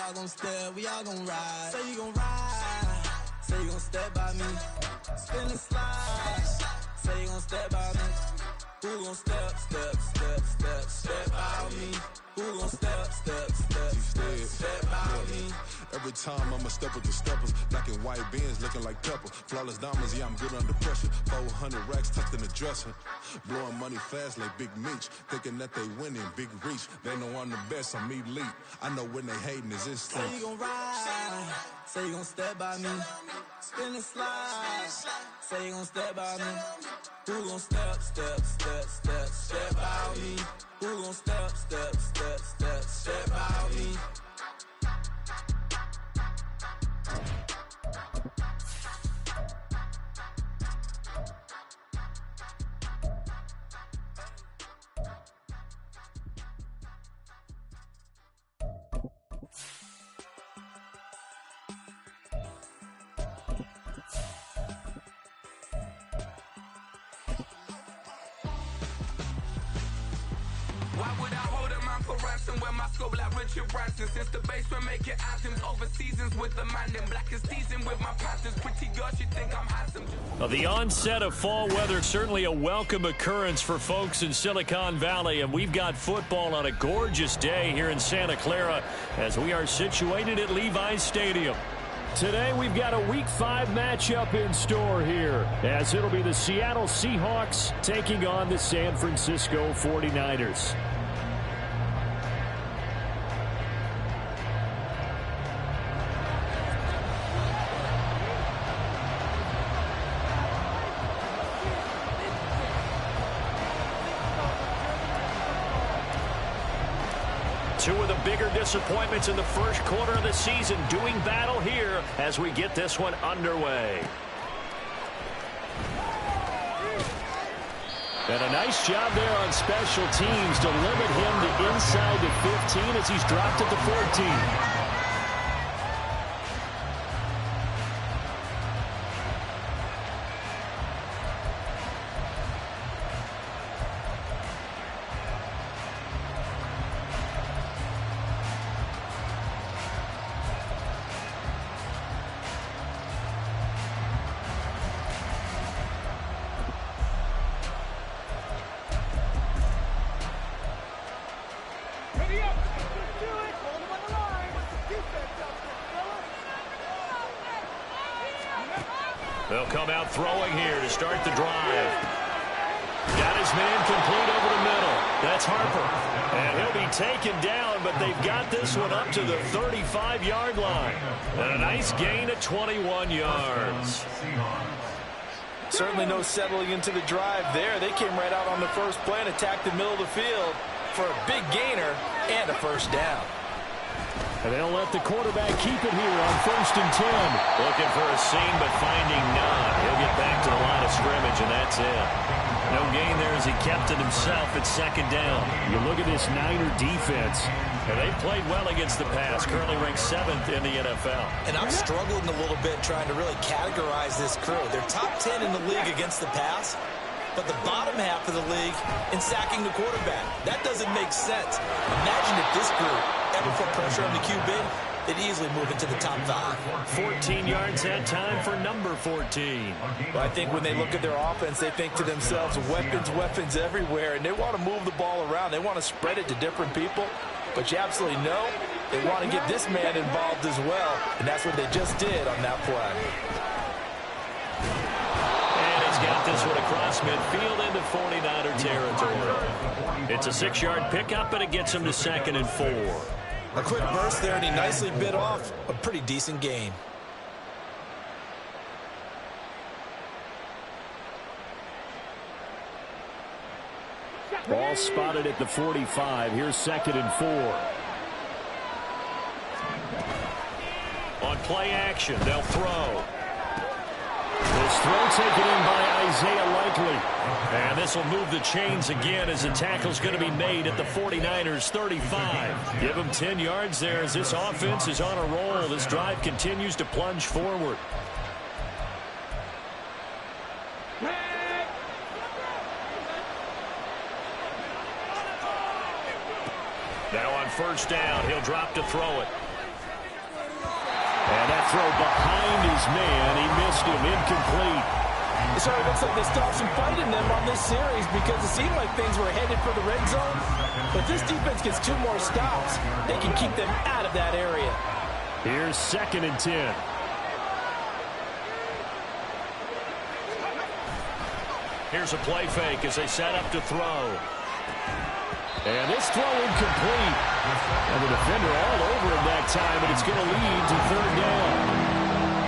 all gon' step, we all gon' ride. Say you gon' ride, say you gon' step by me. Spin and slide, say you gon' step by me. Who gon' step by me? Who gon' step by me? Every time I'm a step with the steppers, black and white beans looking like pepper. Flawless diamonds, yeah, I'm good under pressure. 400 racks tucked in the dresser. Blowing money fast like Big Meech. Thinking that they winning, big reach. They know I'm the best, I'm elite. I know when they hating is instinct. Say you gon' ride, say you gon' step by me. Spin and slide, say you gon' step by me. Who gon' step by me? Who gon' step by me? Why would I hold a man for ransom when my scope like Richard Branson? Since the basement making anthems over seasons with the Madden. Black is teasing with my patterns. Pretty girl, she think I'm handsome. Well, the onset of fall weather, certainly a welcome occurrence for folks in Silicon Valley. And we've got football on a gorgeous day here in Santa Clara as we are situated at Levi's Stadium. Today we've got a Week 5 matchup in store here, as it'll be the Seattle Seahawks taking on the San Francisco 49ers. Two of the bigger disappointments in the first quarter of the season doing battle here as we get this one underway. And a nice job there on special teams to limit him to inside the 15 as he's dropped at the 14. They'll come out throwing here to start the drive. Got his man complete over the middle. That's Harper. And he'll be taken down, but they've got this one up to the 35-yard line. And a nice gain of 21 yards. Certainly no settling into the drive there. They came right out on the first play and attacked the middle of the field for a big gainer and a first down. And they'll let the quarterback keep it here on 1st and 10. Looking for a seam, but finding none. He'll get back to the line of scrimmage, and that's it. No gain there as he kept it himself at 2nd down. You look at this Niner defense. And they've played well against the pass, currently ranked 7th in the NFL. And I'm struggling a little bit trying to really categorize this crew. They're top 10 in the league against the pass, but the bottom half of the league in sacking the quarterback. That doesn't make sense. Imagine if this group ever put pressure on the QB, they'd easily move into the top 5. 14 yards that time for number 14. Well, I think when they look at their offense, they think to themselves, weapons everywhere, and they want to move the ball around. They want to spread it to different people, but you absolutely know they want to get this man involved as well, and that's what they just did on that play. And he's got this one across midfield into 49er territory. It's a 6-yard pickup, and it gets him to 2nd and 4. A quick burst there, and he nicely bit off a pretty decent gain. Ball spotted at the 45. Here's 2nd and 4. On play action, they'll throw. This throw taken in by Isaiah Likely. And this will move the chains again as the tackle's going to be made at the 49ers 35. Give them 10 yards there as this offense is on a roll. This drive continues to plunge forward. Now on 1st down, he'll drop to throw it. throw behind his man. He missed him. Incomplete. It sort of looks like they stopped some fight in them on this series because it seemed like things were headed for the red zone. But this defense gets 2 more stops. They can keep them out of that area. Here's 2nd and 10. Here's a play fake as they set up to throw. And this throw incomplete. And the defender all over him that time, and it's going to lead to 3rd down.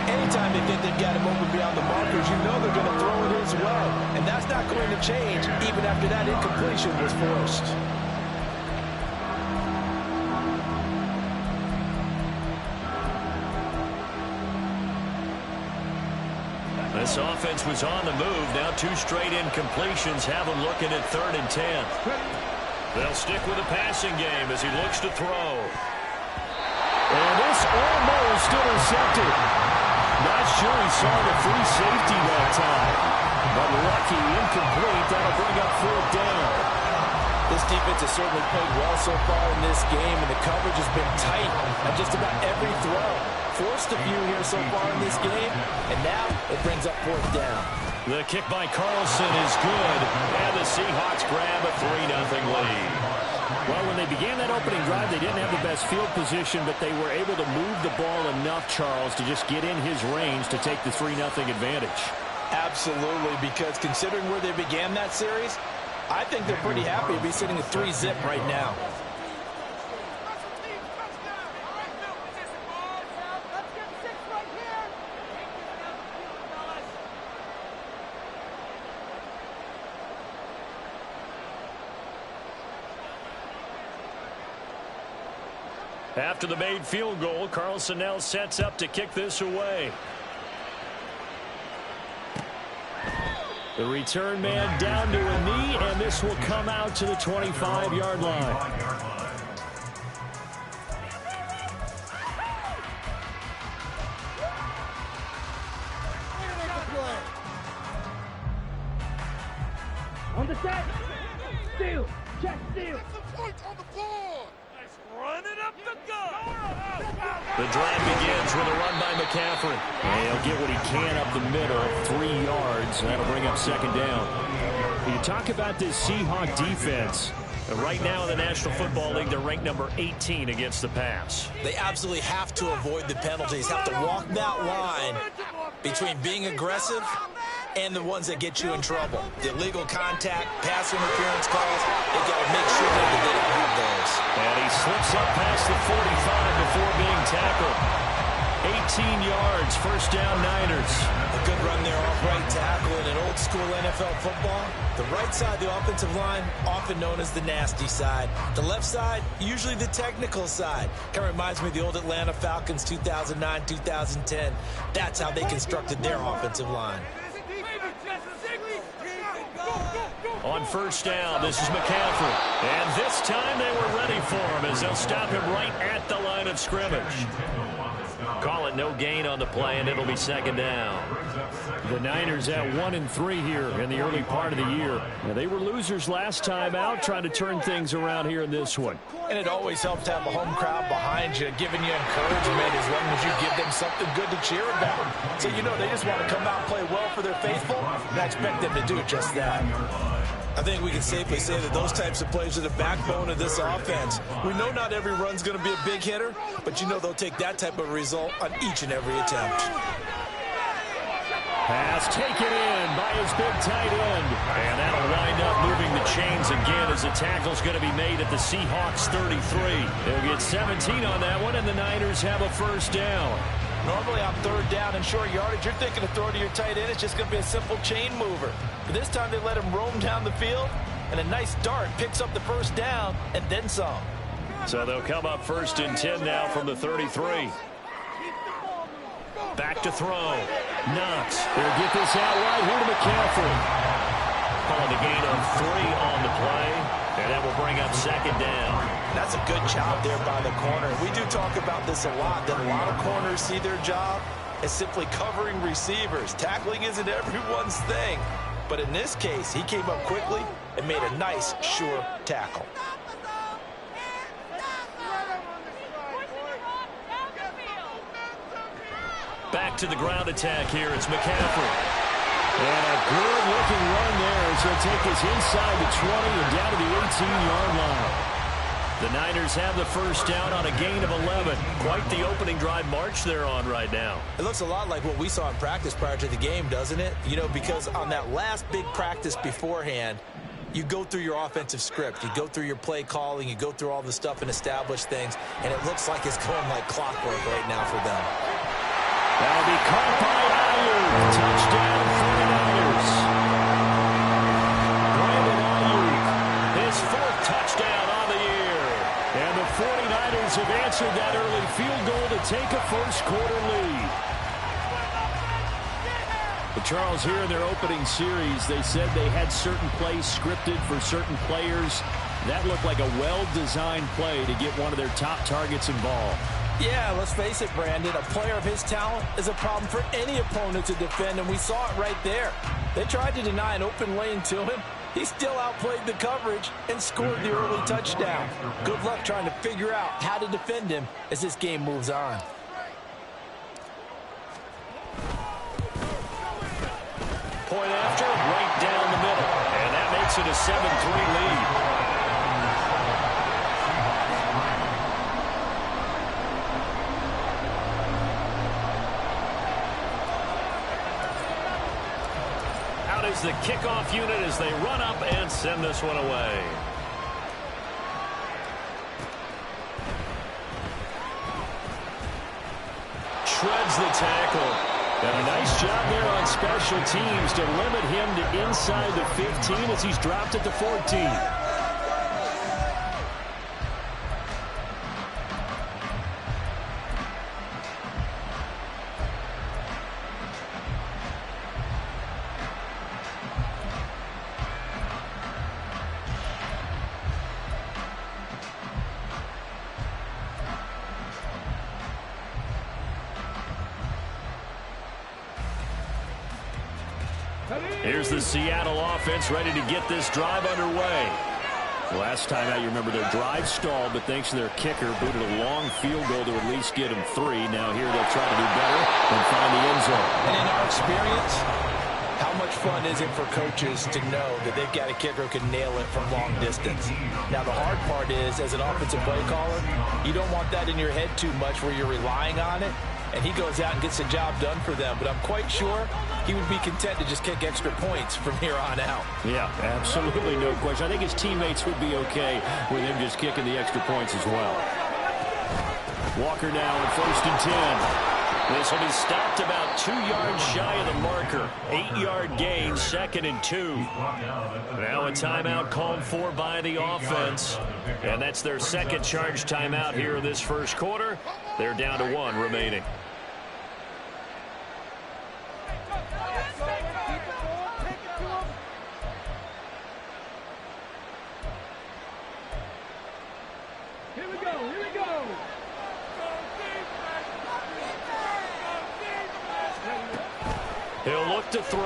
Anytime they think they've got him open beyond the markers, you know they're going to throw it his way. And that's not going to change even after that incompletion was forced. This offense was on the move. Now 2 straight incompletions have him looking at 3rd and 10. They'll stick with the passing game as he looks to throw. And this almost intercepted. Not sure he saw the free safety that time. But lucky, incomplete. That'll bring up 4th down. This defense has certainly played well so far in this game, and the coverage has been tight on just about every throw. Forced a few here so far in this game, and now it brings up 4th down. The kick by Carlson is good, and the Seahawks grab a 3-0 lead. Well, when they began that opening drive, they didn't have the best field position, but they were able to move the ball enough, Charles, to just get in his range to take the 3-0 advantage. Absolutely, because considering where they began that series, I think they're pretty happy to be sitting at 3-zip right now. After the made field goal, Carlson now sets up to kick this away. The return man down to a knee, and this will come out to the 25-yard line. On the set. Steal. Check steal. The drive begins with a run by McCaffrey. And he'll get what he can up the middle, 3 yards. That'll bring up 2nd down. You talk about this Seahawk defense. Right now in the National Football League, they're ranked number 18 against the pass. They absolutely have to avoid the penalties, have to walk that line between being aggressive and the ones that get you in trouble. The illegal contact, pass interference calls, they got to make sure that they don't have those. And he slips up past the 45 before being tackled. 18 yards, 1st down Niners. A good run there off right tackle in an old school NFL football. The right side of the offensive line, often known as the nasty side. The left side, usually the technical side. Kind of reminds me of the old Atlanta Falcons 2009, 2010. That's how they constructed their offensive line. On 1st down, this is McCaffrey. And this time they were ready for him as they'll stop him right at the line of scrimmage. Call it no gain on the play, and it'll be 2nd down. The Niners at 1-3 here in the early part of the year. Now, they were losers last time out, trying to turn things around here in this one. And it always helps to have a home crowd behind you, giving you encouragement as long as you give them something good to cheer about. So you know they just want to come out and play well for their faithful, and I expect them to do just that. I think we can safely say that those types of plays are the backbone of this offense. We know not every run's going to be a big hitter, but you know they'll take that type of result on each and every attempt. Pass taken in by his big tight end. And that'll wind up moving the chains again as the tackle's going to be made at the Seahawks 33. They'll get 17 on that one, and the Niners have a 1st down. Normally on 3rd down and short yardage, you're thinking of throw to your tight end. It's just going to be a simple chain mover. But this time they let him roam down the field, and a nice dart picks up the 1st down and then some. So they'll come up 1st and 10 now from the 33. Back to throw. Knox. They'll get this out right here to McCaffrey. Calling the gain of 3 on the play, and that will bring up 2nd down. That's a good job there by the corner. We do talk about this a lot, that a lot of corners see their job as simply covering receivers. Tackling isn't everyone's thing. But in this case, he came up quickly and made a nice, sure tackle. Back to the ground attack here. It's McCaffrey. And a good-looking run there as he'll take us inside the 20 and down to the 18-yard line. The Niners have the first down on a gain of 11. Quite the opening drive march they're on right now. It looks a lot like what we saw in practice prior to the game, doesn't it? You know, because on that last big practice beforehand, you go through your offensive script. You go through your play calling. You go through all the stuff and establish things. And it looks like it's going like clockwork right now for them. That'll be caught by Ayuk. Touchdown 49ers. Brandon Ayuk, his 4th touchdown on the year. And the 49ers have answered that early field goal to take a first-quarter lead. But Charles, here in their opening series, they said they had certain plays scripted for certain players. That looked like a well-designed play to get one of their top targets involved. Yeah, let's face it, Brandon. A player of his talent is a problem for any opponent to defend, and we saw it right there. They tried to deny an open lane to him. He still outplayed the coverage and scored the early touchdown. Good luck trying to figure out how to defend him as this game moves on. Point after, right down the middle. And that makes it a 7-3 lead. Out is the kickoff unit as they run up and send this one away. Shreds the tackle. And a nice job there on special teams to limit him to inside the 15 as he's dropped at the 14. Here's the Seattle offense ready to get this drive underway. Last time out, you remember their drive stalled, but thanks to their kicker, booted a long field goal to at least get them 3. Now here they'll try to do better and find the end zone. And in our experience, how much fun is it for coaches to know that they've got a kicker who can nail it from long distance? Now, the hard part is, as an offensive play caller, you don't want that in your head too much where you're relying on it. And he goes out and gets the job done for them. But I'm quite sure he would be content to just kick extra points from here on out. Yeah, absolutely no question. I think his teammates would be okay with him just kicking the extra points as well. Walker now in 1st and 10. This will be stopped about 2 yards shy of the marker. 8-yard gain, 2nd and 2. Now a timeout called for by the offense. And that's their second charge timeout here in this first quarter. They're down to 1 remaining. He'll look to throw.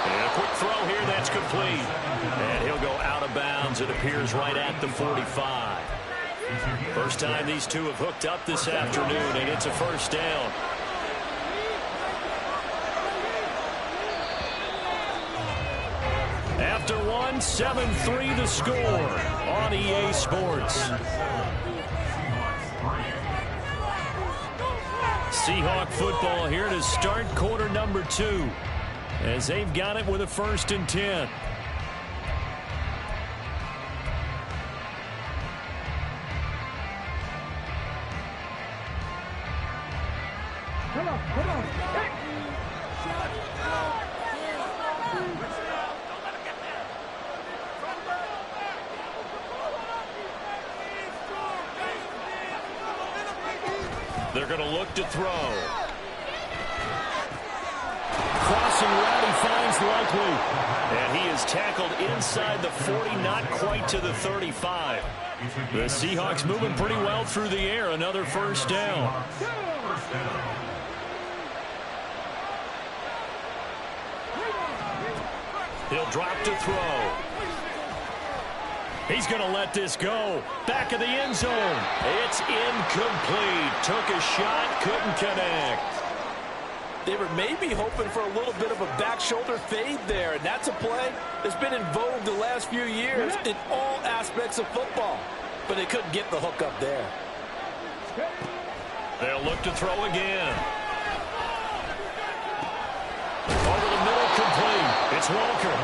And a quick throw here, that's complete. And he'll go out of bounds, it appears, right at the 45. First time these two have hooked up this afternoon, and it's a first down. After one, 7-3 the score on EA Sports. Seahawk football here to start quarter number 2 as they've got it with a 1st and 10. Come on, come on. Hey. They're going to look to throw. Crossing route, he finds Likely. And he is tackled inside the 40, not quite to the 35. The Seahawks moving pretty well through the air. Another first down. He'll drop to throw. He's going to let this go. Back of the end zone. It's incomplete. Took a shot, couldn't connect. They were maybe hoping for a little bit of a back shoulder fade there, and that's a play that's been in vogue the last few years in all aspects of football. But they couldn't get the hook up there. They'll look to throw again. Over the middle, complete. It's Walker.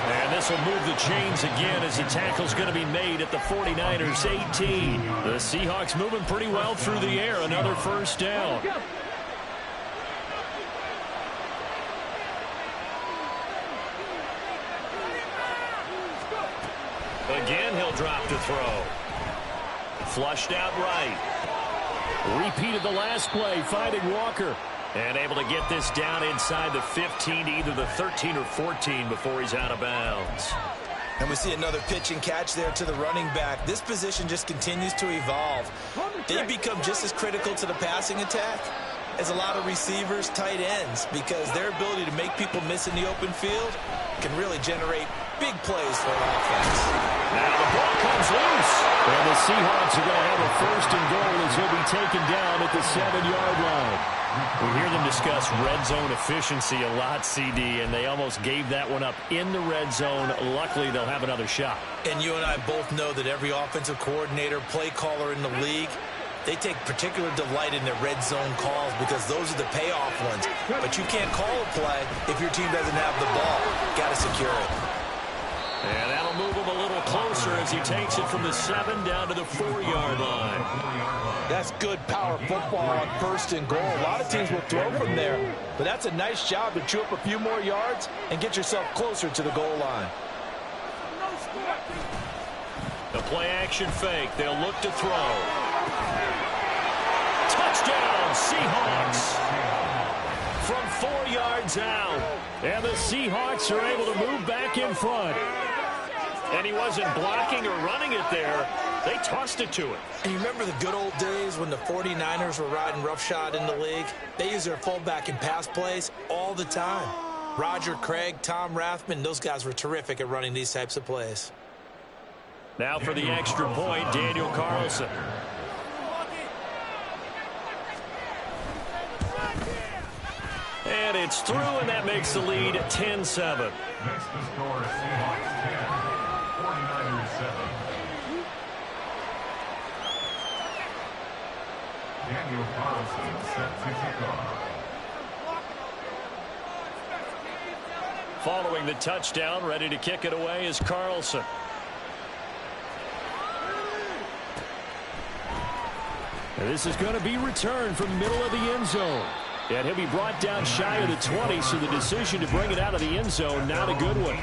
And this will move the chains again as the tackle's going to be made at the 49ers 18. The Seahawks moving pretty well through the air. Another first down. Again, he'll drop to throw. Flushed out right. Repeated the last play, finding Walker. And able to get this down inside the 15 to either the 13 or 14 before he's out of bounds. And we see another pitch and catch there to the running back. This position just continues to evolve. They become just as critical to the passing attack as a lot of receivers, tight ends, because their ability to make people miss in the open field can really generate big plays for an offense. Now the ball comes loose. And the Seahawks are going to have a first and goal as he'll be taken down at the 7-yard line. We hear them discuss red zone efficiency a lot, CD, and they almost gave that one up in the red zone. Luckily, they'll have another shot. And you and I both know that every offensive coordinator, play caller in the league, they take particular delight in their red zone calls because those are the payoff ones. But you can't call a play if your team doesn't have the ball. Got to secure it. And that'll move him a little closer as he takes it from the 7 down to the 4-yard line. That's good power football on first and goal. A lot of teams will throw from there, but that's a nice job to chew up a few more yards and get yourself closer to the goal line. The play-action fake. They'll look to throw. Touchdown, Seahawks. From 4 yards out. And the Seahawks are able to move back in front. And he wasn't blocking or running it there. They tossed it to him. And you remember the good old days when the 49ers were riding roughshod in the league? They used their fullback in pass plays all the time. Roger Craig, Tom Rathman, those guys were terrific at running these types of plays. Now for the extra point, Daniel Carlson. And it's through, and that makes the lead 10-7. Next to score, Seahawks 10, 49ers 7. Daniel Carlson set to kick off. Following the touchdown, ready to kick it away is Carlson. And this is going to be returned from the middle of the end zone. And he'll be brought down shy of the 20, so the decision to bring it out of the end zone, not a good one.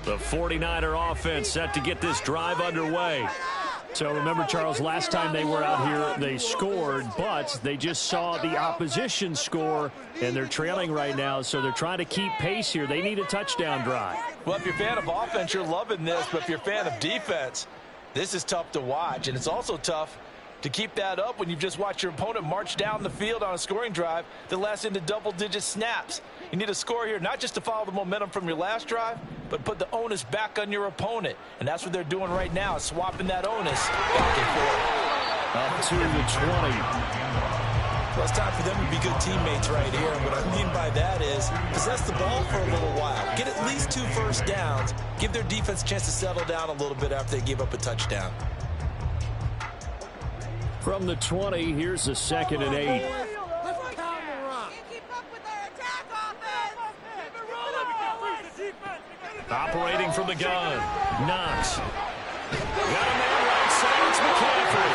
The 49er offense set to get this drive underway. So remember, Charles, last time they were out here, they scored, but they just saw the opposition score, and they're trailing right now, so they're trying to keep pace here. They need a touchdown drive. Well, if you're a fan of offense, you're loving this, but if you're a fan of defense, this is tough to watch, and it's also tough to keep that up when you've just watched your opponent march down the field on a scoring drive that lasts into double-digit snaps. You need a score here, not just to follow the momentum from your last drive, but put the onus back on your opponent. And that's what they're doing right now, swapping that onus back and forth. Up to the 20. Well, it's time for them to be good teammates right here. And what I mean by that is possess the ball for a little while. Get at least 2 first downs. Give their defense a chance to settle down a little bit after they give up a touchdown. From the 20, here's the 2nd and 8. Operating from the gun. Knox. Got a man right side. It's McCaffrey.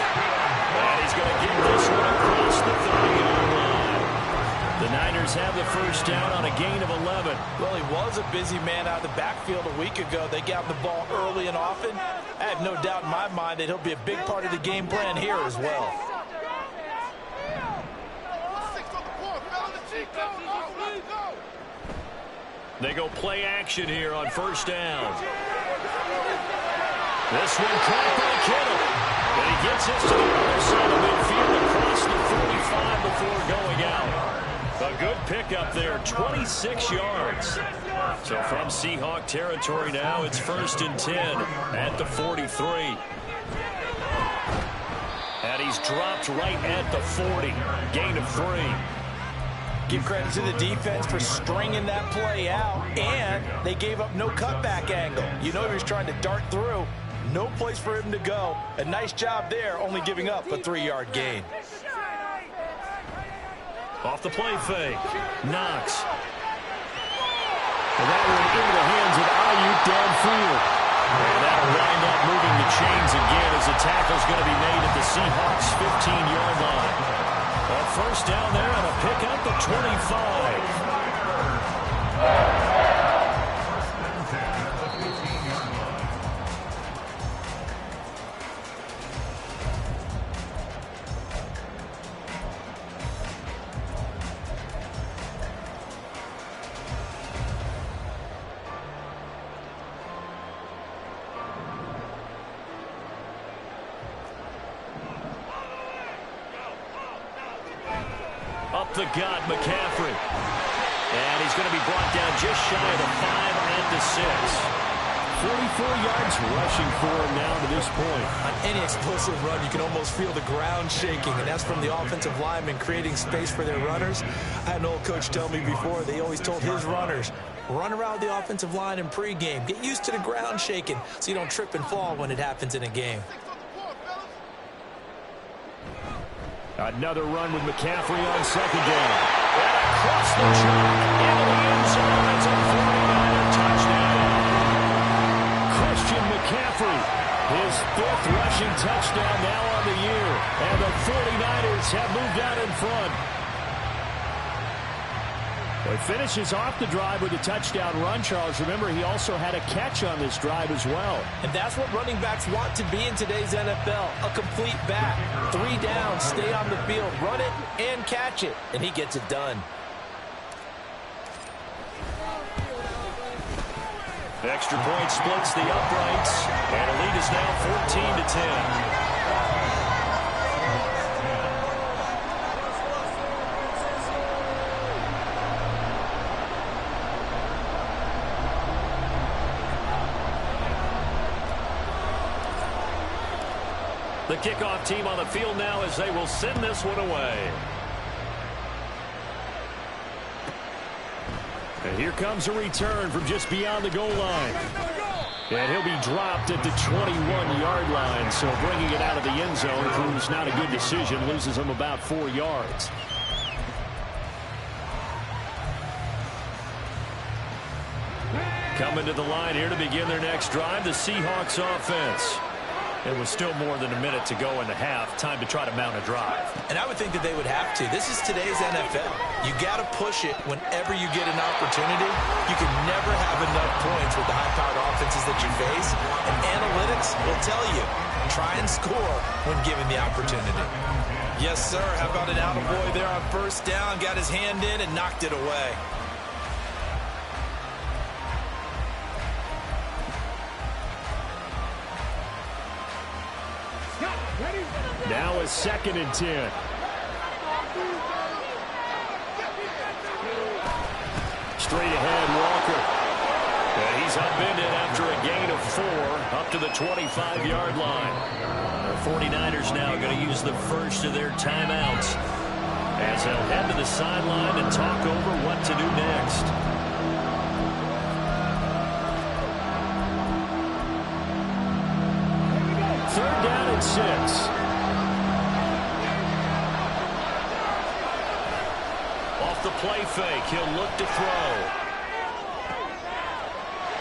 And he's going to get this one across the 30-yard line. The Niners have the first down on a gain of 11. Well, he was a busy man out of the backfield a week ago. They got the ball early and often. I have no doubt in my mind that he'll be a big part of the game plan here as well. They go play action here on first down. This one caught by Kittle. And he gets this to the other side of midfield across the before going out. A good pickup there, 26 yards. So from Seahawk territory now, it's 1st and 10 at the 43. And he's dropped right at the 40. Gain of 3. Give credit to the defense for stringing that play out, and they gave up no cutback angle. You know he was trying to dart through. No place for him to go. A nice job there, only giving up a 3-yard gain. Off the play fake. Knox. And that one into the hands of Ayuk downfield. And that'll wind up moving the chains again as the tackle's going to be made at the Seahawks' 15-yard line. A first down there and a pickup of 25. Up the gut, McCaffrey. And he's going to be brought down just shy of the 5 at the 6. 44 yards rushing for him now to this point. On any explosive run, you can almost feel the ground shaking, and that's from the offensive linemen creating space for their runners. I had an old coach tell me before, they always told his runners, run around the offensive line in pregame. Get used to the ground shaking so you don't trip and fall when it happens in a game. Another run with McCaffrey on 2nd down. And across the track into the end zone. It's a 49er touchdown. Christian McCaffrey, his 5th rushing touchdown now on the year. And the 49ers have moved out in front. Well, he finishes off the drive with a touchdown run, Charles. Remember, he also had a catch on this drive as well. And that's what running backs want to be in today's NFL, a complete back. 3 down, stay on the field, run it, and catch it. And he gets it done. Extra point splits the uprights, and the lead is now 14-10. The kickoff team on the field now as they will send this one away. And here comes a return from just beyond the goal line. And he'll be dropped at the 21-yard line. So bringing it out of the end zone proves not a good decision. Loses him about 4 yards. Coming to the line here to begin their next drive, the Seahawks offense. It was still more than a minute to go in the half. Time to try to mount a drive. And I would think that they would have to. This is today's NFL. You got to push it whenever you get an opportunity. You can never have enough points with the high-powered offenses that you face. And analytics will tell you, try and score when given the opportunity. Yes, sir. How about an attaboy there on 1st down? Got his hand in and knocked it away. Now a 2nd and 10. Straight ahead, Walker. And he's upended after a gain of 4 up to the 25-yard line. The 49ers now going to use the first of their timeouts as they'll head to the sideline and talk over what to do next. Third down and 6. Off the play fake, he'll look to throw.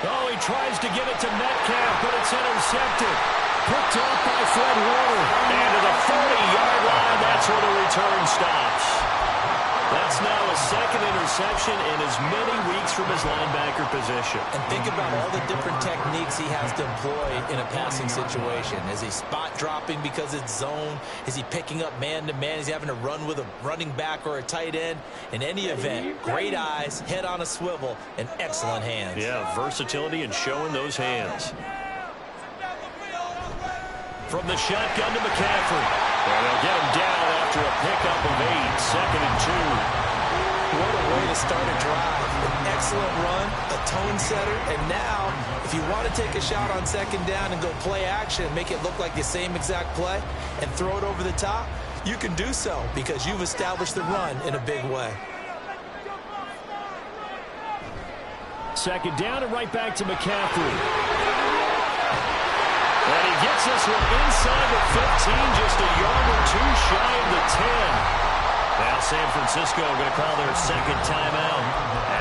Oh, he tries to get it to Metcalf, but it's intercepted. Picked off by Fred Warner. And to the 40-yard line, that's where the return stops. That's now a 2nd interception in as many weeks from his linebacker position. And think about all the different techniques he has to employ in a passing situation. Is he spot dropping because it's zone? Is he picking up man-to-man? Is he having to run with a running back or a tight end? In any event, great eyes, head on a swivel, and excellent hands. Yeah, versatility and showing those hands. From the shotgun to McCaffrey. And they'll get him down after after a pickup of 8, 2nd and 2. What a way to start a drive. An excellent run, a tone setter, and now, if you want to take a shot on 2nd down and go play action and make it look like the same exact play and throw it over the top, you can do so because you've established the run in a big way. 2nd down and right back to McCaffrey. And he gets this one inside the 15, just a yard or two shy of the 10. Now San Francisco going to call their 2nd timeout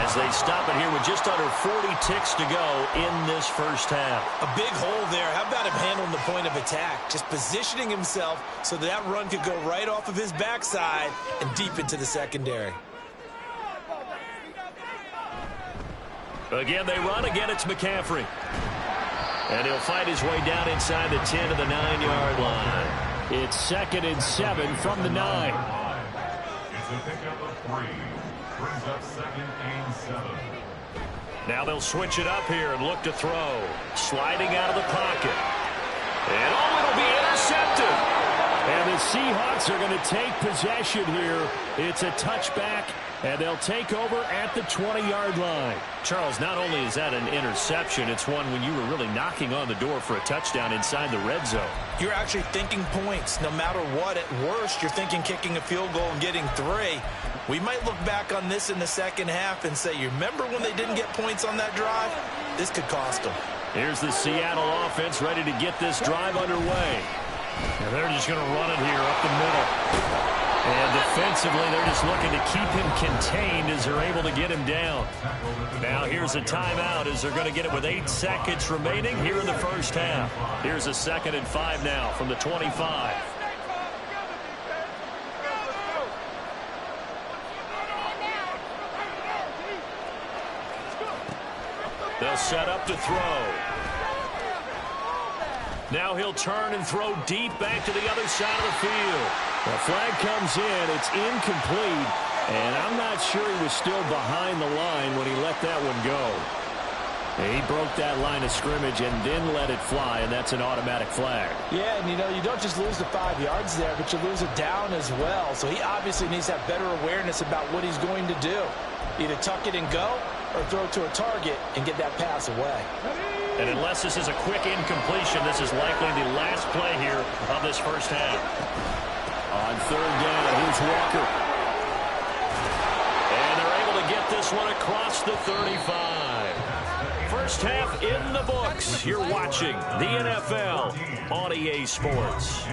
as they stop it here with just under 40 ticks to go in this first half. A big hole there. How about him handling the point of attack? Just positioning himself so that run could go right off of his backside and deep into the secondary. Again, they run. Again, it's McCaffrey. And he'll fight his way down inside the 10 to the 9-yard line. It's 2nd and 7 from the 9. It's a pickup of 3. Brings up 2nd and 7. Now they'll switch it up here and look to throw. Sliding out of the pocket. And it'll be intercepted. And the Seahawks are going to take possession here. It's a touchback, and they'll take over at the 20-yard line. Charles, not only is that an interception, it's one when you were really knocking on the door for a touchdown inside the red zone. You're actually thinking points. No matter what, at worst, you're thinking kicking a field goal and getting 3. We might look back on this in the second half and say, you remember when they didn't get points on that drive? This could cost them. Here's the Seattle offense ready to get this drive underway. And they're just going to run it here up the middle. And defensively, they're just looking to keep him contained as they're able to get him down. Now here's a timeout as they're going to get it with 8 seconds remaining here in the first half. Here's a 2nd and 5 now from the 25. They'll set up to throw. Now he'll turn and throw deep back to the other side of the field. The flag comes in. It's incomplete. And I'm not sure he was still behind the line when he let that one go. He broke that line of scrimmage and then let it fly, and that's an automatic flag. Yeah, and you don't just lose the 5 yards there, but you lose it down as well. So he obviously needs to have better awareness about what he's going to do. Either tuck it and go or throw it to a target and get that pass away. And unless this is a quick incompletion, this is likely the last play here of this first half. On 3rd down, here's Walker. And they're able to get this one across the 35. First half in the books. You're watching the NFL on EA Sports.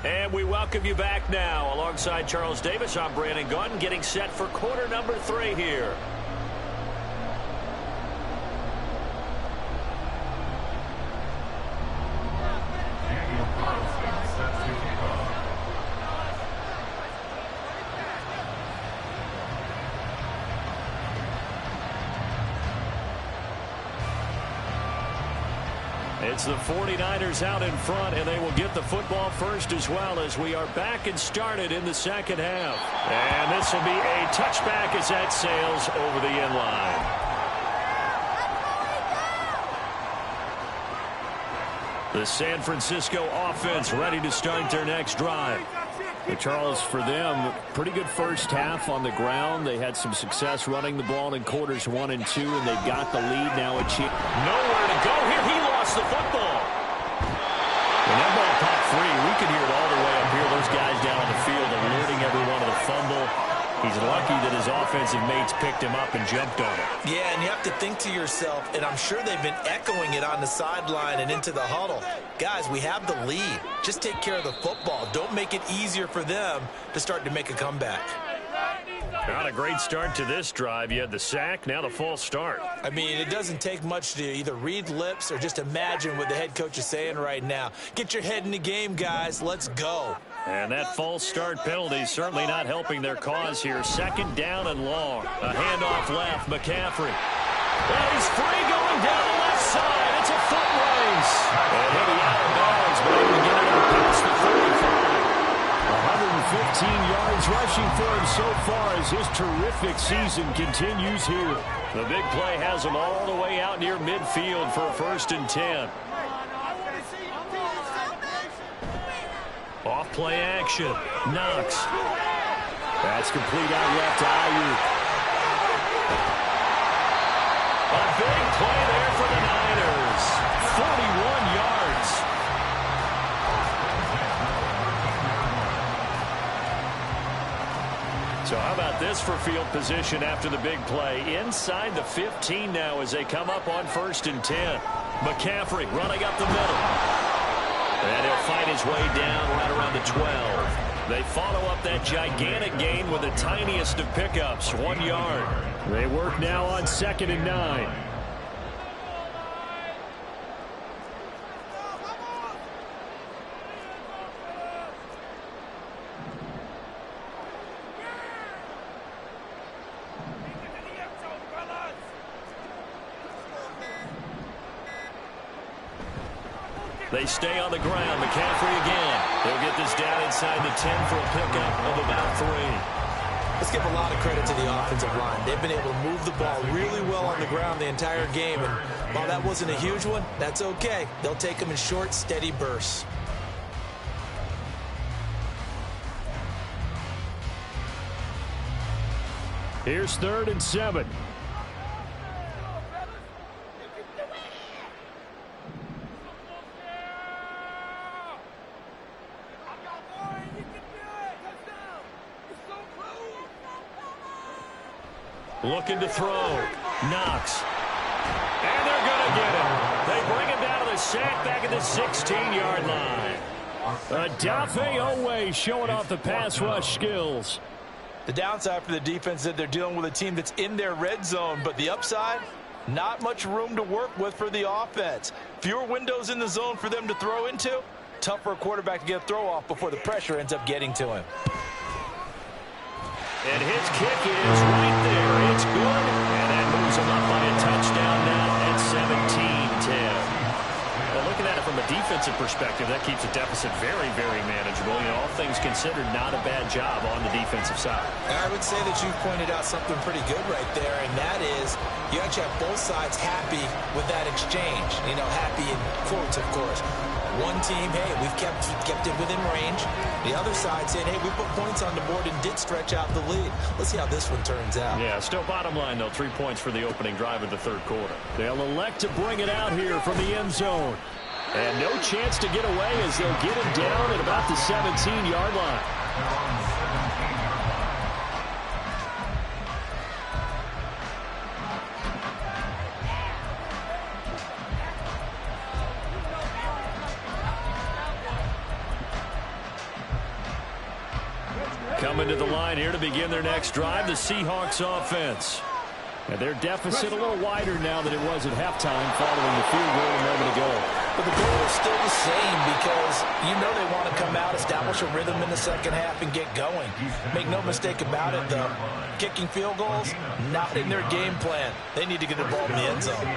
And we welcome you back now. Alongside Charles Davis, I'm Brandon Gunn, getting set for quarter number 3 here. It's the 49ers out in front, and they will get the football first as well as we are back and started in the second half. And this will be a touchback as that sails over the end line. The San Francisco offense ready to start their next drive. But Charles, for them, pretty good first half on the ground. They had some success running the ball in quarters 1 and 2, and they've got the lead now achieved. Nowhere to go here. He lost the football. When that ball popped free, we could hear it all the way up here. Those guys down on the field alerting everyone of the fumble. He's lucky that his offensive mates picked him up and jumped on it. Yeah, and you have to think to yourself, and I'm sure they've been echoing it on the sideline and into the huddle. Guys, we have the lead. Just take care of the football. Don't make it easier for them to start to make a comeback. Not a great start to this drive. You had the sack, now the false start. I mean, it doesn't take much to either read lips or just imagine what the head coach is saying right now. Get your head in the game, guys. Let's go. And that false start penalty certainly not helping their cause here. 2nd down and long. A handoff left. McCaffrey. Well, he's free going down the left side. It's a foot race. And he'll be out yards rushing for him so far as his terrific season continues here. The big play has him all the way out near midfield for a 1st and 10. Off play action. Knox. That's complete out left to Ayuk. A big play there for the Niners. 41 yards. So how about this for field position after the big play? Inside the 15 now as they come up on 1st and 10. McCaffrey running up the middle. And he'll find his way down right around the 12. They follow up that gigantic gain with the tiniest of pickups, 1 yard. They work now on 2nd and 9. They stay on the ground. McCaffrey again. They'll get this down inside the 10 for a pickup of about 3. Let's give a lot of credit to the offensive line. They've been able to move the ball really well on the ground the entire game. And while that wasn't a huge one, that's okay. They'll take them in short, steady bursts. Here's 3rd and 7. Looking to throw. Knox. And they're going to get him. They bring him down to the sack back at the 16-yard line. Odafe Oweh showing off the pass rush skills. The downside for the defense is that they're dealing with a team that's in their red zone, but the upside, not much room to work with for the offense. Fewer windows in the zone for them to throw into. Tough for a quarterback to get a throw off before the pressure ends up getting to him. And his kick is right there. It's good. And that moves him up by a touchdown now at 17-10. Well, looking at it from a defensive perspective, that keeps the deficit very, very manageable. You know, all things considered, not a bad job on the defensive side. I would say that you pointed out something pretty good right there, and that is you actually have both sides happy with that exchange. You know, happy in quotes, of course. One team, hey, we've kept it within range. The other side saying, hey, we put points on the board and did stretch out the lead. Let's see how this one turns out. Yeah, still bottom line, though, 3 points for the opening drive of the 3rd quarter. They'll elect to bring it out here from the end zone. And no chance to get away as they'll get him down at about the 17-yard line. Coming to the line here to begin their next drive, the Seahawks offense. And their deficit a little wider now than it was at halftime following the field goal a moment ago. But the goal is still the same because you know they want to come out, establish a rhythm in the second half, and get going. Make no mistake about it, though. Kicking field goals, not in their game plan. They need to get the ball in the end zone.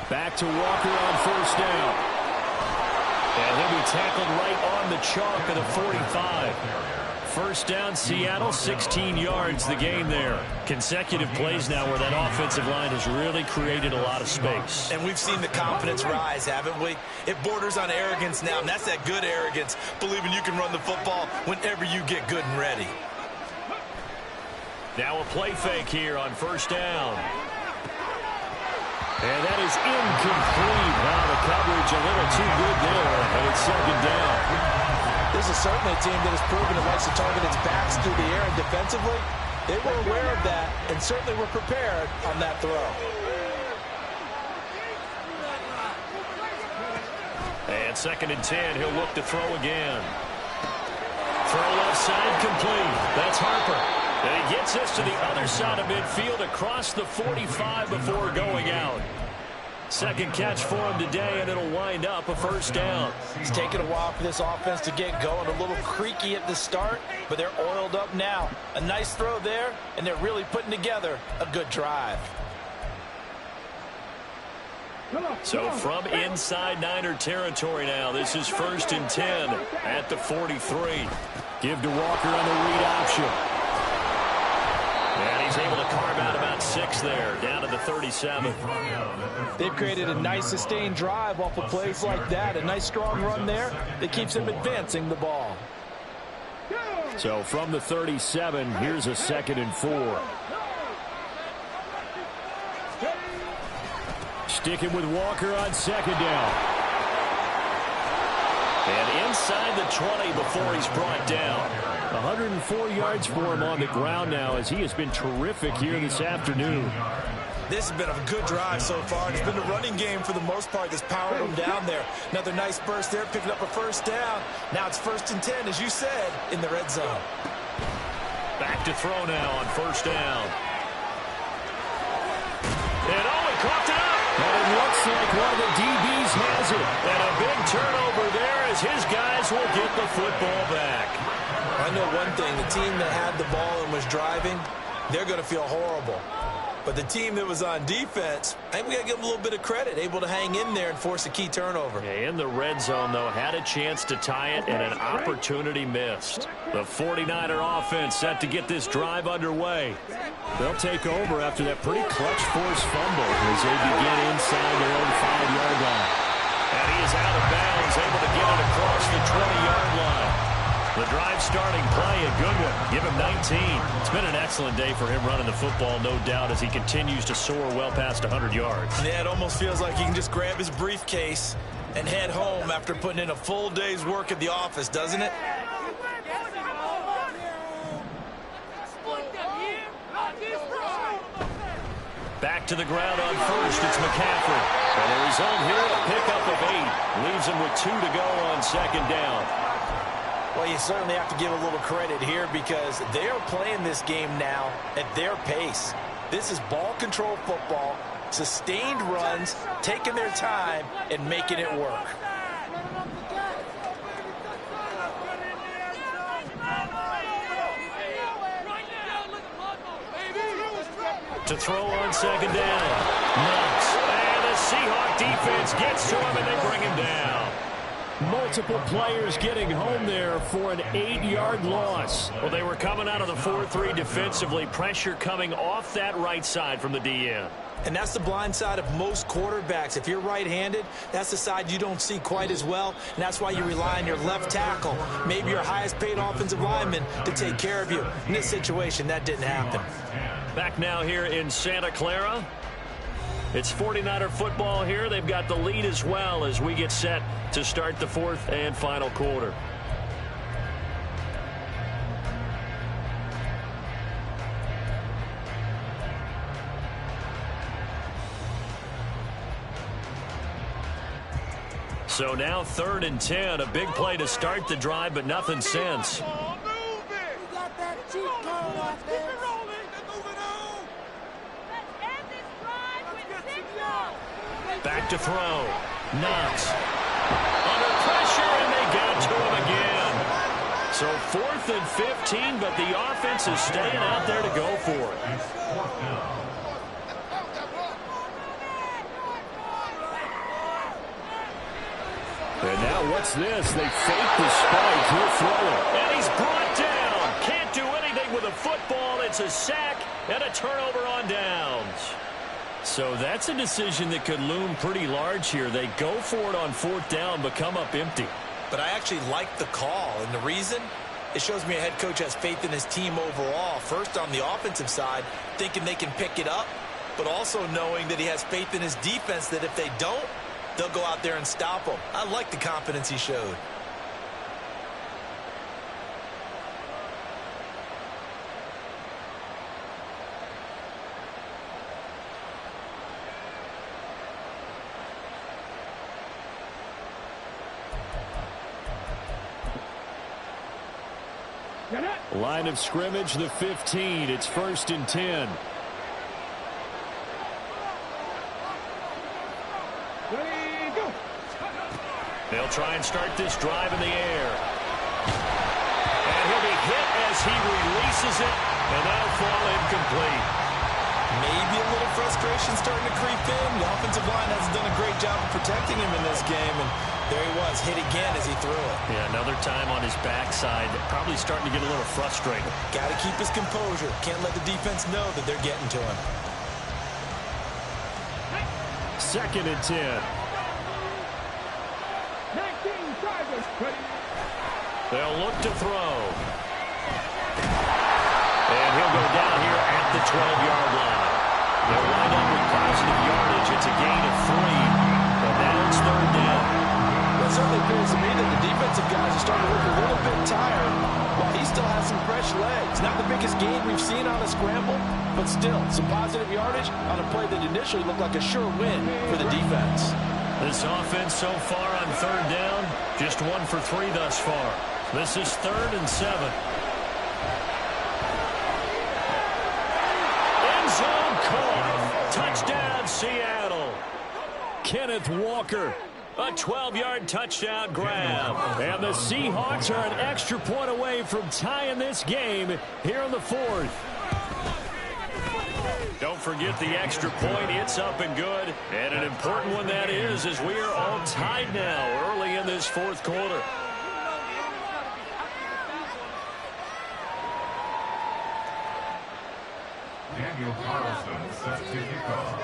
Back to Walker on 1st down. And he'll be tackled right on the chalk of the 45. 1st down, Seattle, 16 yards the gain there. Consecutive plays now where that offensive line has really created a lot of space. And we've seen the confidence rise, haven't we? It borders on arrogance now, and that's that good arrogance, believing you can run the football whenever you get good and ready. Now a play fake here on 1st down. And that is incomplete. Wow, the coverage a little too good there, and it's 2nd down. This is certainly a team that has proven it likes to target its backs through the air, and defensively, they were aware of that and certainly were prepared on that throw. And 2nd and 10, he'll look to throw again. Throw left side complete. That's Harper. And he gets this to the other side of midfield across the 45 before going out. Second catch for him today, and it'll wind up a first down. It's taken a while for this offense to get going. A little creaky at the start, but they're oiled up now. A nice throw there, and they're really putting together a good drive. So from inside Niner territory now, this is 1st and 10 at the 43. Give to Walker on the read option. And he's able to carve out about 6 there, down to the 37. They've created a nice sustained drive off of plays like that. A nice strong run there that keeps them advancing the ball. So from the 37, here's a 2nd and 4. Sticking with Walker on 2nd down. And inside the 20 before he's brought down. 104 yards for him on the ground now, as he has been terrific here this afternoon. This has been a good drive so far. It's been a running game for the most part that's powered them down there. Another nice burst there, picking up a first down. Now it's 1st and 10, as you said, in the red zone. Back to throw now on 1st down. And he caught it up. And it looks like one of the DBs has it. And a big turnover there as his guys will get the football back. I know one thing. The team that had the ball and was driving, they're going to feel horrible. But the team that was on defense, I think we got to give them a little bit of credit, able to hang in there and force a key turnover. Yeah, in the red zone, though, had a chance to tie it and an opportunity missed. The 49er offense set to get this drive underway. They'll take over after that pretty clutch forced fumble as they begin inside their own 5-yard line. And he is out of bounds, able to get it across the 20-yard line. The drive starting play, a good one. Give him 19. It's been an excellent day for him running the football, no doubt, as he continues to soar well past 100 yards. Yeah, it almost feels like he can just grab his briefcase and head home after putting in a full day's work at the office, doesn't it? Back to the ground on 1st. It's McCaffrey. And the result here, a pickup of 8. Leaves him with 2 to go on 2nd down. Well, you certainly have to give a little credit here because they are playing this game now at their pace. This is ball control football, sustained runs, taking their time, and making it work. To throw on 2nd down. Knox. And the Seahawk defense gets to him, and they bring him down. Multiple players getting home there for an 8-yard loss. Well, they were coming out of the 4-3 defensively. Pressure coming off that right side from the DN. And that's the blind side of most quarterbacks. If you're right-handed, that's the side you don't see quite as well, and that's why you rely on your left tackle, maybe your highest-paid offensive lineman, to take care of you. In this situation, that didn't happen. Back now here in Santa Clara. It's 49er football here. They've got the lead as well as we get set to start the 4th and final quarter. So now 3rd and 10. A big play to start the drive, but nothing since. Back to throw. Knox. Under pressure, and they got to him again. So 4th and 15, but the offense is staying out there to go for it. And now what's this? They fake the spike. He'll throw it. And he's brought down. Can't do anything with a football. It's a sack and a turnover on downs. So that's a decision that could loom pretty large here. They go for it on 4th down, but come up empty. But I actually like the call, and the reason? It shows me a head coach has faith in his team overall. First, on the offensive side, thinking they can pick it up, but also knowing that he has faith in his defense that if they don't, they'll go out there and stop them. I like the confidence he showed. Line of scrimmage, the 15. It's 1st and 10. They'll try and start this drive in the air. And he'll be hit as he releases it, and that'll fall incomplete. Maybe a little frustration starting to creep in. The offensive line hasn't done a great job of protecting him in this game, and there he was, hit again as he threw it. Yeah, another time on his backside, probably starting to get a little frustrated. Got to keep his composure. Can't let the defense know that they're getting to him. 2nd and 10. 19 Chargers. They'll look to throw. And he'll go down here at the 12-yard line. They'll wind up with positive yardage. It's a gain of 3. But now it's 3rd down. Well, it certainly appears to me that the defensive guys are starting to look a little bit tired, while he still has some fresh legs. Not the biggest gain we've seen on a scramble, but still, some positive yardage on a play that initially looked like a sure win for the defense. This offense so far on 3rd down, just 1 for 3 thus far. This is 3rd and 7. End zone caught. Touchdown, Seattle. Kenneth Walker. A 12-yard touchdown grab. And the Seahawks are an extra point away from tying this game here in the 4th. Don't forget the extra point. It's up and good. And an important one that is, as we are all tied now early in this 4th quarter. Daniel Carlson set to kick off.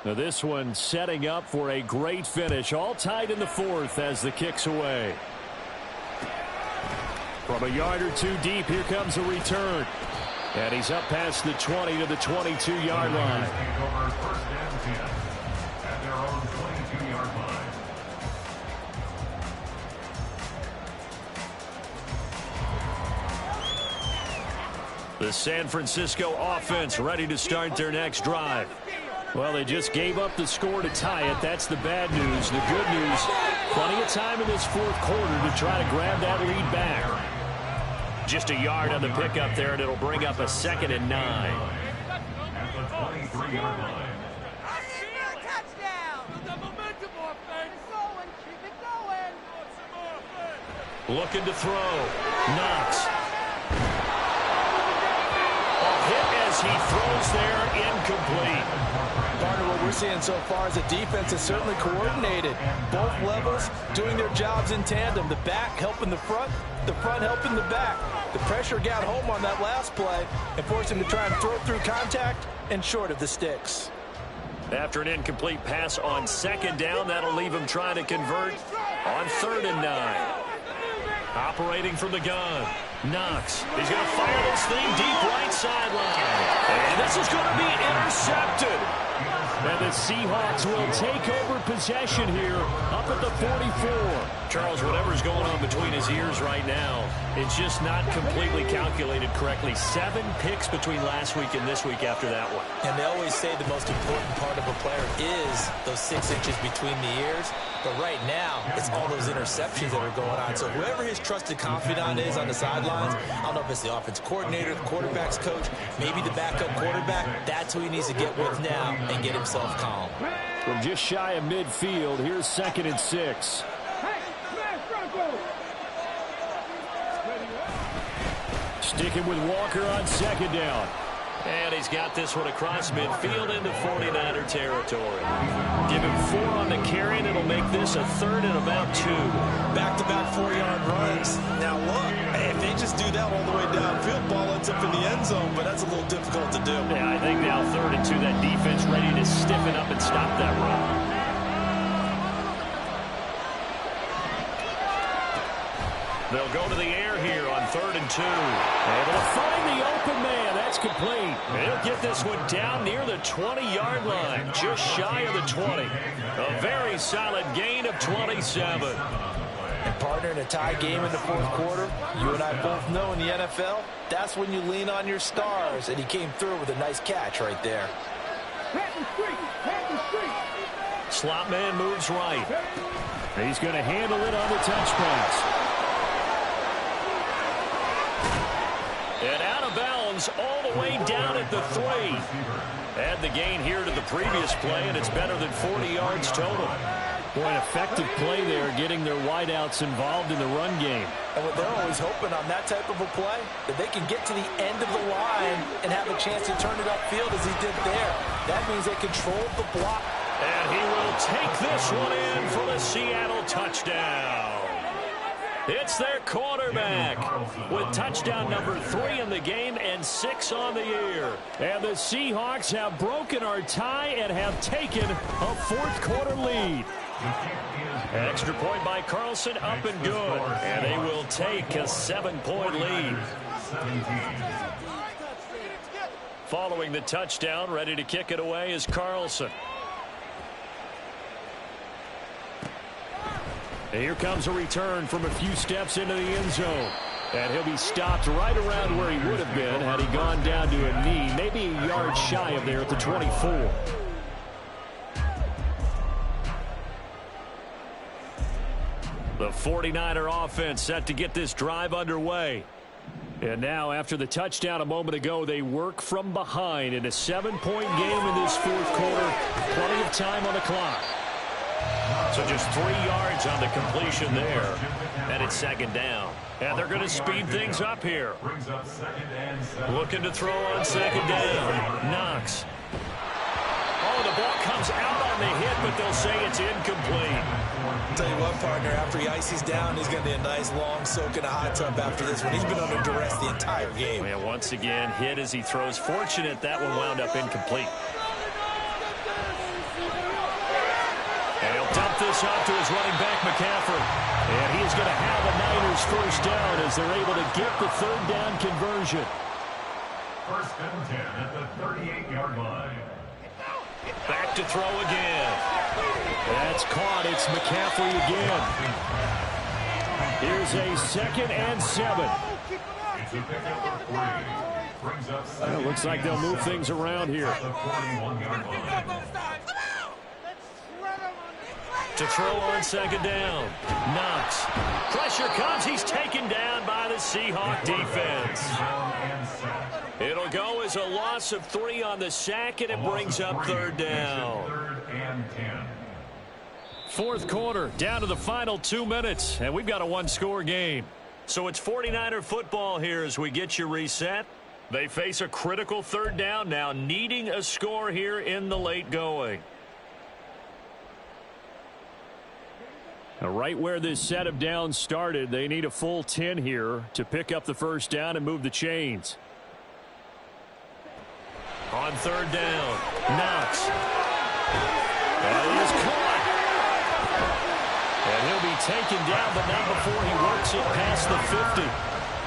Now this one setting up for a great finish. All tied in the 4th as the kick's away. From a yard or 2 deep, here comes a return. And he's up past the 20 to the 22-yard line. Take over 1st and 10 at their own 22-yard line. The San Francisco offense ready to start their next drive. Well, they just gave up the score to tie it. That's the bad news. The good news, plenty of time in this 4th quarter to try to grab that lead back. Just a yard on the pickup there, and it'll bring up a 2nd and 9. At the 23-yard line. Looking to throw. Knox. A hit as he throws there, incomplete. Partner, what we're seeing so far is the defense is certainly coordinated. Both levels doing their jobs in tandem. The back helping the front helping the back. The pressure got home on that last play and forced him to try and throw through contact and short of the sticks. After an incomplete pass on 2nd down, that'll leave him trying to convert on 3rd and 9. Operating from the gun. Knox. He's going to fire this thing deep right sideline. And this is going to be intercepted. And the Seahawks will take over possession here up at the 44. Charles, whatever's going on between his ears right now, it's just not completely calculated correctly. 7 picks between last week and this week after that one. And they always say the most important part of a player is those 6 inches between the ears. But right now, it's all those interceptions that are going on. So whoever his trusted confidant is on the sidelines, I don't know if it's the offense coordinator, the quarterback's coach, maybe the backup quarterback, that's who he needs to get with now and get himself calm. From just shy of midfield, here's 2nd and 6. Sticking with Walker on 2nd down. And he's got this one across midfield into 49er territory. Give him 4 on the carry, and it'll make this a 3rd and about 2. Back-to-back 4-yard runs. Now look, if they just do that all the way downfield, ball ends up in the end zone, but that's a little difficult to do. Yeah, I think now 3rd and 2, that defense ready to stiffen up and stop that run. They'll go to the air here on 3rd and 2. Able to find the open man. That's complete. They'll get this one down near the 20-yard line, just shy of the 20. A very solid gain of 27. And partner, in a tie game in the 4th quarter, you and I both know in the NFL, that's when you lean on your stars, and he came through with a nice catch right there. Slot man moves right. He's going to handle it on the touch pass. And out of bounds comes all the way down at the 3. Add the gain here to the previous play, and it's better than 40 yards total. Boy, an effective play there, getting their wideouts involved in the run game. And what they're always hoping on that type of a play, that they can get to the end of the line and have a chance to turn it upfield as he did there. That means they controlled the block. And he will take this one in for the Seattle touchdown. It's their quarterback with touchdown number 3 in the game and 6 on the year. And the Seahawks have broken our tie and have taken a fourth-quarter lead. Extra point by Carlson, up and good. And they will take a 7-point lead. Following the touchdown, ready to kick it away is Carlson. And here comes a return from a few steps into the end zone. And he'll be stopped right around where he would have been had he gone down to a knee, maybe a yard shy of there at the 24. The 49er offense set to get this drive underway. And now, after the touchdown a moment ago, they work from behind in a 7-point game in this fourth quarter. Plenty of time on the clock. So just 3 yards on the completion there. And it's second down. And they're going to speed things up here. Looking to throw on second down. Knox. Oh, the ball comes out on the hit, but they'll say it's incomplete. I'll tell you what, partner, after he ices down, he's going to be a nice long soak in a hot tub after this one. He's been under duress the entire game. And once again, hit as he throws. Fortunate that one wound up incomplete. And he'll dump this off to his running back, McCaffrey. And he is going to have a Niners first down as they're able to get the third down conversion. First and 10 at the 38-yard line. Back to throw again. That's caught. It's McCaffrey again. Here's a 2nd and 7. It's a pickup of 3. Brings up second. It looks like they'll move things around here. The 41-yard line. To throw on second down. Knox. Pressure comes. He's taken down by the Seahawk defense. It'll go as a loss of 3 on the sack, and it brings up third down. Third and 10. Fourth quarter, down to the final 2 minutes, and we've got a one-score game. So it's 49er football here as we get you reset. They face a critical third down now, needing a score here in the late going. Now, right where this set of downs started, they need a full 10 here to pick up the first down and move the chains. On third down, Knox. That is caught. And he'll be taken down, but not before he works it past the 50.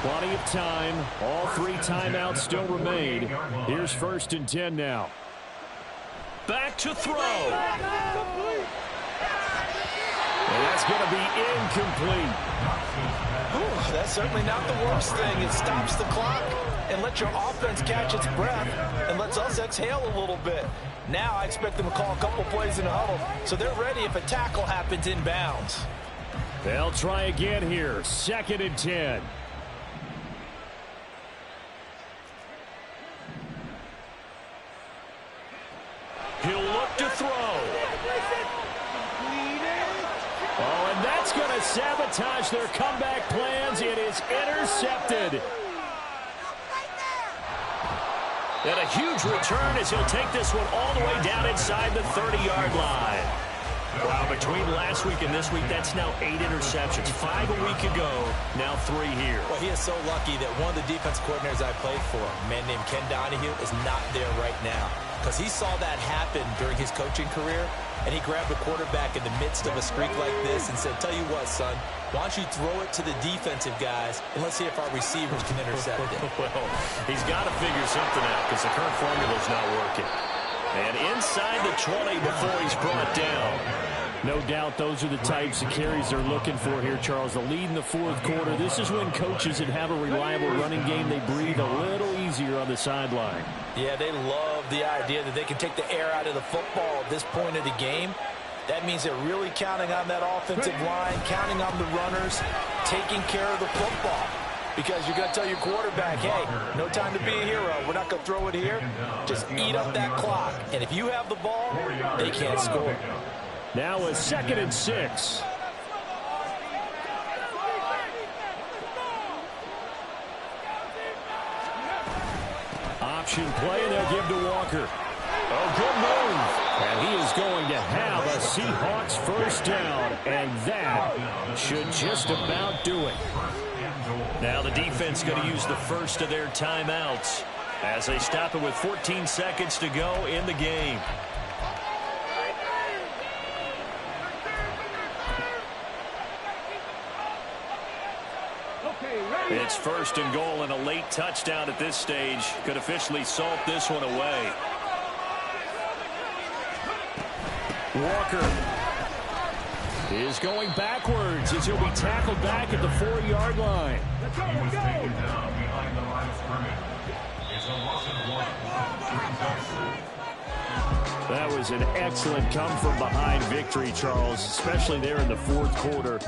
Plenty of time. All 3 timeouts still remain. Here's first and 10 now. Back to throw. And that's going to be incomplete. Ooh, that's certainly not the worst thing. It stops the clock and lets your offense catch its breath and lets us exhale a little bit. Now I expect them to call a couple plays in a huddle so they're ready if a tackle happens inbounds. They'll try again here. 2nd and 10. He'll look to throw. Oh, and that's going to sabotage their comeback plans. It is intercepted. And a huge return as he'll take this one all the way down inside the 30-yard line. Wow, between last week and this week, that's now 8 interceptions. 5 a week ago, now 3 here. Well, he is so lucky that one of the defense coordinators I played for, a man named Ken Donahue, is not there right now. Because he saw that happen during his coaching career, and he grabbed the quarterback in the midst of a streak like this and said, tell you what, son, why don't you throw it to the defensive guys, and let's see if our receivers can intercept it. Well, he's got to figure something out because the current formula's not working. And inside the 20 before he's brought down. No doubt those are the types of carries they're looking for here, Charles. The lead in the fourth quarter. This is when coaches that have a reliable running game, they breathe a little easier on the sideline. Yeah, they love the idea that they can take the air out of the football at this point of the game. That means they're really counting on that offensive line, counting on the runners, taking care of the football. because you're going to tell your quarterback, hey, no time to be a hero. We're not going to throw it here. Just eat up that clock. And if you have the ball, they can't score. Now a 2nd and 6. Option play, and they'll give to Walker. Oh, good move. And he is going to have a Seahawks first down, and that should just about do it. Now the defense going to use the first of their timeouts as they stop it with 14 seconds to go in the game. It's 1st and goal, and a late touchdown at this stage could officially salt this one away. Walker is going backwards as he'll be tackled back at the 4-yard line. He was taken down behind the line of scrimmage. It's a loss of 1. That was an excellent come-from-behind victory, Charles, especially there in the 4th quarter.